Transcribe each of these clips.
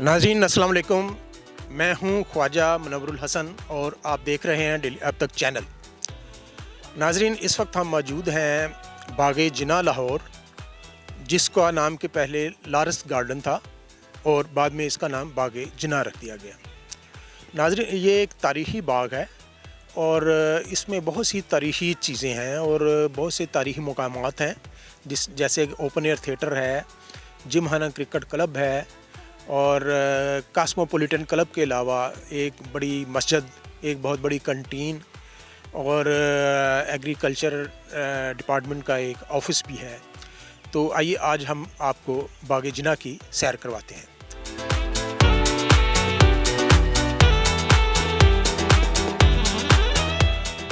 नाज़रीन अस्सलाम वालेकुम, मैं हूं ख्वाजा मुनव्वरुल हसन और आप देख रहे हैं डेली अब तक चैनल। नाज़रीन इस वक्त हम मौजूद हैं बाग़े जिना लाहौर, जिसका नाम के पहले लारस गार्डन था और बाद में इसका नाम बाग़े जिना रख दिया गया। नाज़रीन ये एक तारीख़ी बाग है और इसमें बहुत सी तारीख़ी चीज़ें हैं और बहुत से तारीख़ी मकामात हैं, जैसे ओपन एयर थिएटर है, जिम खाना क्रिकेट क्लब है और कॉस्मोपॉलिटन क्लब के अलावा एक बड़ी मस्जिद, एक बहुत बड़ी कंटीन और एग्रीकल्चर डिपार्टमेंट का एक ऑफिस भी है। तो आइए आज हम आपको बाग़े जिना की सैर करवाते हैं।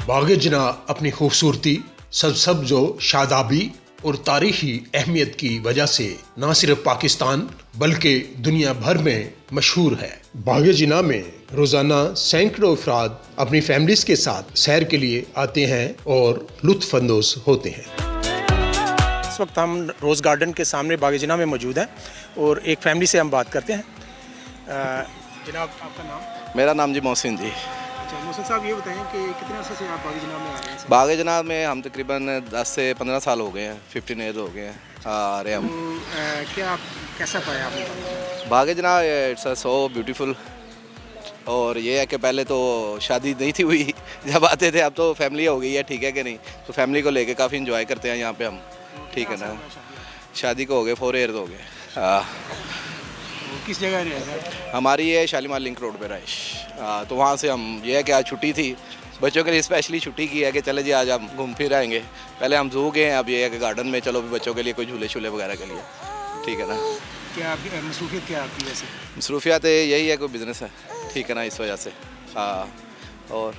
बाग़े जिना अपनी खूबसूरती, सब्ज़ व शादाबी और तारीख़ी अहमियत की वजह से न सिर्फ पाकिस्तान बल्कि दुनिया भर में मशहूर है। बाग़े जिना में रोज़ाना सैकड़ों अफराद अपनी फैमिलीज़ के साथ सैर के लिए आते हैं और लुत्फ़ अंदोज़ होते हैं। इस वक्त हम रोज़ गार्डन के सामने बाग़े जिना में मौजूद हैं और एक फैमिली से हम बात करते हैं। जनाब आपका नाम? मेरा नाम जी मोहसिन जी। अच्छा मोहसिन साहब, ये बताएं कि कितने अर्से से आप बाग़े जिना में आ रहे हैं? बाग़े जिना में हम तकरीबन 10 से 15 साल हो गए हैं, 15 ईयर्स हो गए हैं आ रहे हम। क्या कैसा पाया आपने बाग़े जिना? It's so beautiful. और ये है कि पहले तो शादी नहीं थी हुई जब आते थे, अब तो फैमिली हो गई है, ठीक है कि नहीं? तो फैमिली को लेके काफ़ी इंजॉय करते हैं यहाँ पे हम, ठीक है ना? शादी को हो गए 4 ईयर्स हो गए। हाँ। किस जगह रहे? हमारी ये शालीमार लिंक रोड पे रहाइश। तो वहाँ से हम, ये है कि आज छुट्टी थी, बच्चों के लिए स्पेशली छुट्टी की है कि चले जी आज हम घूम फिर आएंगे। पहले हम जू गए हैं, अब ये है कि गार्डन में चलो भी बच्चों के लिए कोई झूले शूले वगैरह के लिए, ठीक है ना? क्या मसरूफियत क्या आपकी वैसे? मसरूफियात यही है, कोई बिज़नेस है, ठीक है ना, इस वजह से। हाँ। और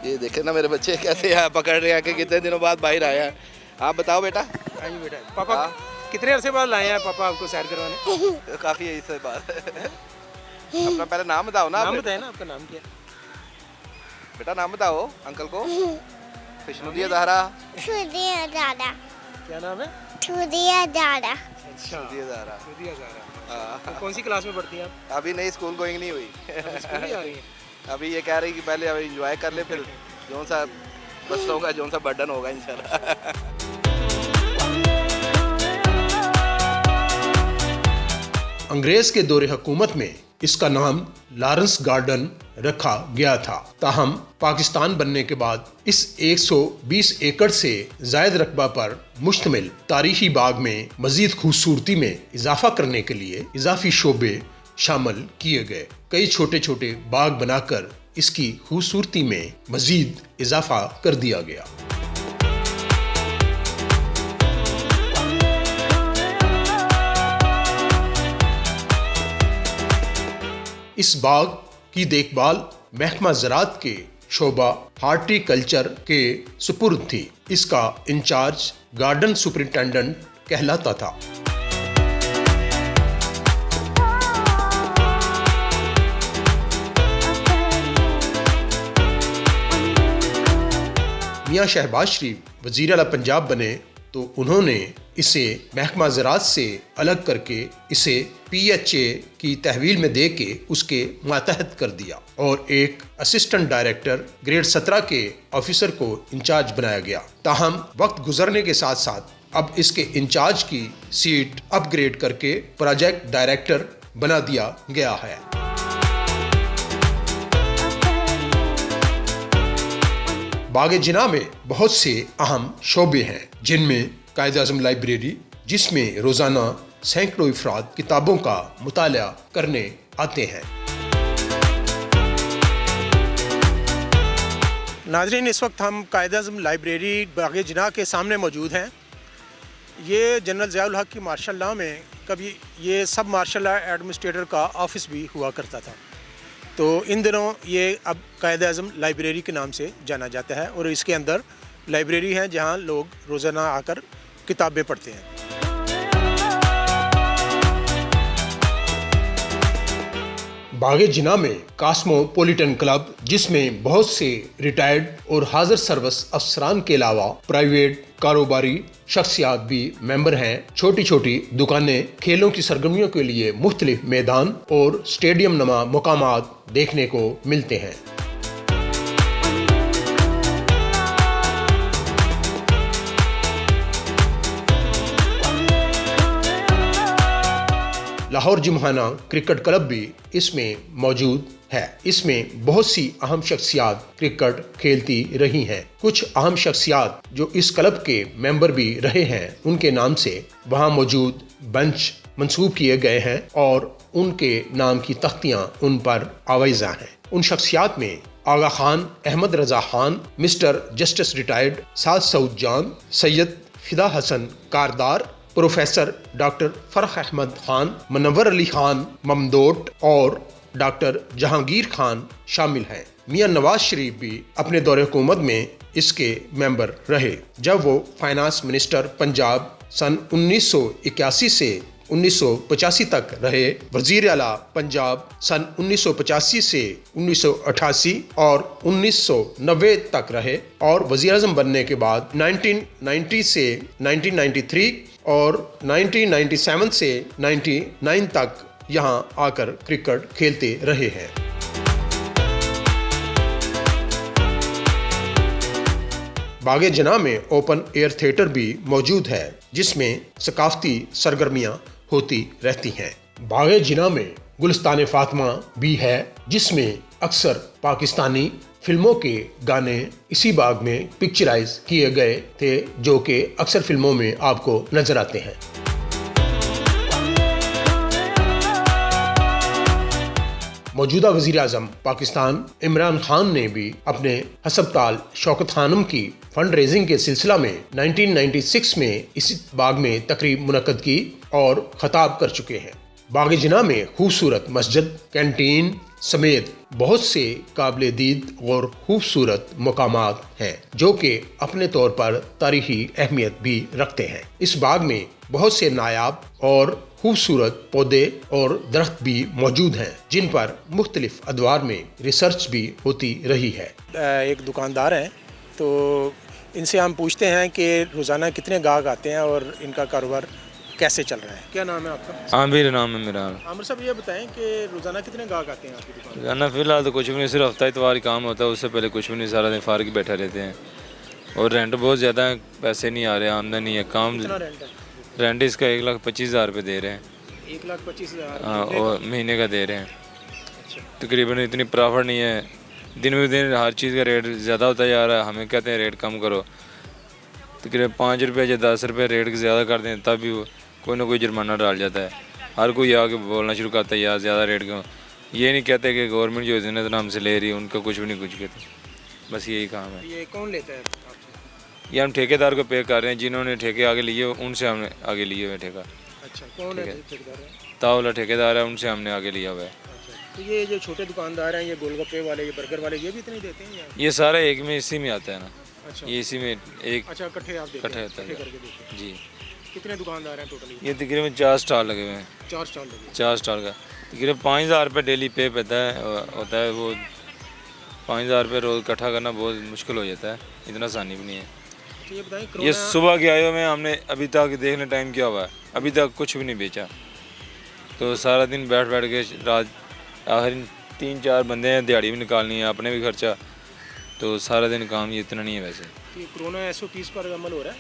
ये देखे ना मेरे बच्चे कैसे यहाँ पकड़ रहे हैं कि कितने दिनों बाद बाहर आए हैं। आप बताओ बेटा। आइए बेटा। पापा कितने अरसे बाद लाए हैं पापा आपको सैर करवाने? काफ़ी है इस बात। अपना पहले नाम बताओ ना। नाम बताए ना, आपका नाम क्या? बेटा नाम बताओ अंकल को। खुशनुदिया ज़हरा। छुदिया ज़हरा। क्या नाम है? छुदिया ज़हरा। अच्छा, छुदिया ज़हरा। छुदिया ज़हरा। हाँ। तो कौन सी क्लास में पढ़ती हैं आप? अभी नहीं, स्कूल गोइंग नहीं हुई। स्कूल ही आ रही हैं? अभी ये कह रही कि पहले अभी इंजॉय कर ले, फिर जो सा बच्चों का जो सा बर्डन होगा इंशाल्लाह। अंग्रेज़ के दौरे हुकूमत में इसका नाम लारंस गार्डन रखा गया था। ताहम पाकिस्तान बनने के बाद इस 120 एकड़ से जायद रकबा पर मुश्तमिल तारीखी बाग में मजीद खूबसूरती में इजाफा करने के लिए इजाफी शोबे शामिल किए गए। कई छोटे छोटे बाग बनाकर इसकी खूबसूरती में मजीद इजाफा कर दिया गया। इस बाग की देखभाल महकमा ज़राअत के शोबा हार्टिकल्चर के सुपुर्द थी। इसका इंचार्ज गार्डन सुपरिटेंडेंट कहलाता था। मियां शहबाज शरीफ वज़ीर आला पंजाब बने तो उन्होंने इसे महकमा ज़राअत से अलग करके इसे PHA की तहवील में दे के उसके मातहत कर दिया और एक असिस्टेंट डायरेक्टर ग्रेड 17 के ऑफिसर को इंचार्ज बनाया गया। ताहम वक्त गुजरने के साथ साथ अब इसके इंचार्ज की सीट अपग्रेड करके प्रोजेक्ट डायरेक्टर बना दिया गया है। बाग़े जिना में बहुत से अहम शोबे हैं, जिनमें कायद-ए-आज़म लाइब्रेरी, जिसमें रोज़ाना सैकड़ों अफराद किताबों का मुताला करने आते हैं। नाज़रीन इस वक्त हम कायद-ए-आज़म लाइब्रेरी बाग़े जिना के सामने मौजूद हैं। ये जनरल ज़िया उल हक़ की मार्शल लॉ में कभी ये सब मार्शल लॉ एडमिनिस्ट्रेटर का ऑफिस भी हुआ करता था। तो इन दिनों ये अब कायद-ए-आज़म लाइब्रेरी के नाम से जाना जाता है और इसके अंदर लाइब्रेरी है जहां लोग रोज़ाना आकर किताबें पढ़ते हैं। बागे जिना में कास्मोपोलिटन क्लब, जिसमें बहुत से रिटायर्ड और हाजिर सर्विस अफसरान के अलावा प्राइवेट कारोबारी शख्सियात भी मेंबर हैं। छोटी छोटी दुकानें, खेलों की सरगर्मियों के लिए मुख्तलिफ मैदान और स्टेडियम नुमा मकामात देखने को मिलते हैं। लाहौर जिमखाना क्रिकेट क्लब भी इसमें मौजूद है। इसमें बहुत सी अहम शख्सियात क्रिकेट खेलती रही हैं। कुछ अहम शख्सियात जो इस क्लब के मेंबर भी रहे हैं, उनके नाम से वहां मौजूद बेंच मंसूब किए गए हैं और उनके नाम की तख्तियां उन पर आवेज़ा हैं। उन शख्सियात में आगा Khan, Ahmad Raza Khan, mister justice retired साद सऊद जान, सैयद फिदा हसन कारदार, प्रोफेसर डॉक्टर फरख अहमद खान, मनव्वर अली खान ममदोट और डॉक्टर जहांगीर खान शामिल हैं। मियां नवाज शरीफ भी अपने दौरे हुकूमत में इसके मेंबर रहे। जब वो फाइनेंस मिनिस्टर पंजाब सन 1981 से 1985 तक रहे, वजीर आला पंजाब सन 1985 से 1988 और 1990 तक रहे और वजीर आज़म बनने के बाद 1990 से 1993 और 1997 से 99 तक यहाँ आकर क्रिकेट खेलते रहे हैं। बागे जना में ओपन एयर थिएटर भी मौजूद है, जिसमें सकाफती सरगर्मियां होती रहती हैं। बागे जिना में गुलिस्तान फातिमा भी है, जिसमें अक्सर पाकिस्तानी फिल्मों के गाने इसी बाग में पिक्चराइज किए गए थे, जो कि अक्सर फिल्मों में आपको नजर आते हैं। मौजूदा वजीर आज़म पाकिस्तान इमरान खान ने भी अपने हस्पताल शौकत खानम की फंड रेजिंग के सिलसिला में 1996 में इसी बाग में तकरीब मुनक्कद की और खताब कर चुके हैं। बाग जिना में खूबसूरत मस्जिद, कैंटीन समेत बहुत से काबिल दीद और खूबसूरत मकामात हैं, जो कि अपने तौर पर तारीखी अहमियत भी रखते हैं। इस बाग में बहुत से नायाब और खूबसूरत पौधे और दरख्त भी मौजूद हैं, जिन पर मुख्तलिफ अदवार में रिसर्च भी होती रही है। एक दुकानदार हैं, तो इनसे हम पूछते हैं कि रोज़ाना कितने गाहक आते हैं और इनका कारोबार कैसे चल रहा है। क्या नाम है आपका? आमिर नाम है मेरा। आमिर साहब, ये बताएं कि रोज़ाना कितने गाहक आते हैं आपकी दुकान? रोज़ाना फ़िलहाल तो कुछ भी नहीं, सिर्फ हफ्ता इतवार काम होता है, उससे पहले कुछ भी नहीं, सारा दिन फारग बैठे रहते हैं। और रेंट बहुत ज़्यादा है, पैसे नहीं आ रहे, आमदनी है, काम। कितना रेंट है? रेंट इसका 1,25,000 रुपये दे रहे हैं। 1,25,000? हाँ, और महीने का दे रहे हैं। अच्छा। तकरीबन इतनी प्रॉफिट नहीं है, दिन ब दिन हर चीज़ का रेट ज़्यादा होता जा रहा है। हमें कहते हैं रेट कम करो, तकरीबन 5 रुपये या 10 रुपये रेट ज़्यादा कर दें, तब भी कोई ना कोई जुर्माना डाल जाता है। हर कोई आके बोलना शुरू करता है यार ज़्यादा रेट क्यों। ये नहीं कहते कि गवर्नमेंट जो इतने हमसे ले रही है, उनका कुछ भी नहीं कुछ कहते, बस यही काम है। ये कौन लेता है आपसे? ये हम ठेकेदार को पे कर रहे हैं, जिन्होंने ठेके आगे लिए उनसे हमने आगे लिए हुए ठेका। अच्छा, कौन है ठेकेदार? तावला ठेकेदार है, उनसे हमने आगे लिया हुआ है। अच्छा, तो ये जो छोटे दुकानदार हैं, ये गोलगप्पे वाले, ये बर्गर वाले, ये भी इतने देते हैं या? ये सारा एक में इसी में आता है ना। अच्छा, ये इसी में एक। अच्छा, इकट्ठे आप देते हैं? इकट्ठे होता है करके देते हैं। जी। कितने दुकानदार हैं टोटली? ये तकरीबन 4 स्टॉल लगे हुए हैं। 4 स्टॉल लगे। 4 स्टॉल का तकरीबन 5,000 रुपये डेली पे होता है। वो 5,000 रुपये रोज़ इकट्ठा करना बहुत मुश्किल हो जाता है, इतना आसानी भी नहीं है। तो ये बताएं, ये सुबह के आए में हमने अभी तक देखने टाइम क्या हुआ है, अभी तक कुछ भी नहीं बेचा। तो सारा दिन बैठ के रात, आखिर 3-4 बंदे हैं, दिहाड़ी भी निकालनी है, अपने भी खर्चा, तो सारा दिन काम ये इतना नहीं है। वैसे ये कोरोना SOPs पर अमल हो रहा है?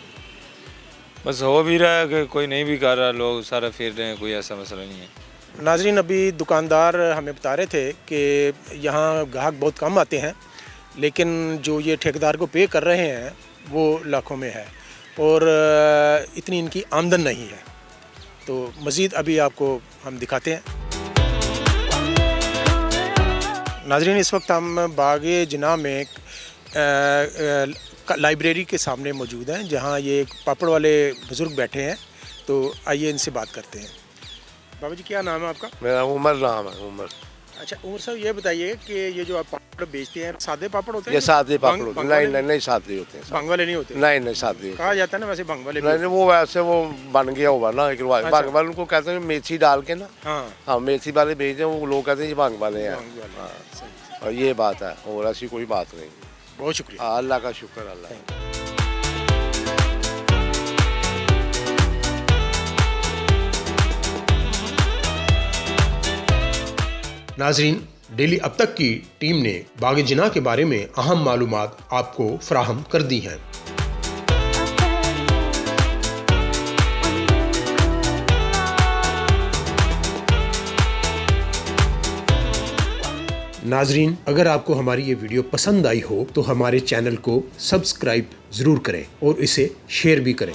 बस हो भी रहा है कि कोई नहीं भी कर रहा, लोग सारा फिर रहे हैं, कोई ऐसा मसला नहीं है। नाजरीन, अभी दुकानदार हमें बता रहे थे कि यहाँ गाहक बहुत कम आते हैं, लेकिन जो ये ठेकेदार को पे कर रहे हैं वो लाखों में है और इतनी इनकी आमदन नहीं है। तो मज़ीद अभी आपको हम दिखाते हैं। नाजरीन, इस वक्त हम बागे जिना में लाइब्रेरी के सामने मौजूद हैं, जहाँ ये एक पापड़ वाले बुज़ुर्ग बैठे हैं। तो आइए इनसे बात करते हैं। बाबा जी, क्या नाम है आपका? मेरा उमर नाम है, उमर। अच्छा उमर साहब, ये बताइए कि ये जो आप पापड़ बेचते हैं, सादे पापड़ होते हैं? ये सादे पापड़ होते हैं, भंग नहीं वाले? नहीं नहीं सादे होते हैं, भंग वाले नहीं होते? नहीं नहीं सादे होते कहा जाता है ना वैसे भंग वाले हैं। भी नहीं नहीं, वो वैसे वो बन गया हुआ ना एक रिवाज, अच्छा। भांग वाले उनको कहते हैं मेथी डाल के ना, हाँ, हाँ मेथी वाले भेजते हैं, वो लोग कहते हैं ये भांग वाले हैं। भंग वाले, हाँ, सही। और ये बात है, और ऐसी कोई बात नहीं। बहुत शुक्रिया। हाँ, अल्लाह का शुक्र, अल्लाह। नाजरीन, डेली अब तक की टीम ने बाग जिना के बारे में अहम मालूमात आपको फराहम कर दी हैं। नाजरीन, अगर आपको हमारी ये वीडियो पसंद आई हो तो हमारे चैनल को सब्सक्राइब ज़रूर करें और इसे शेयर भी करें।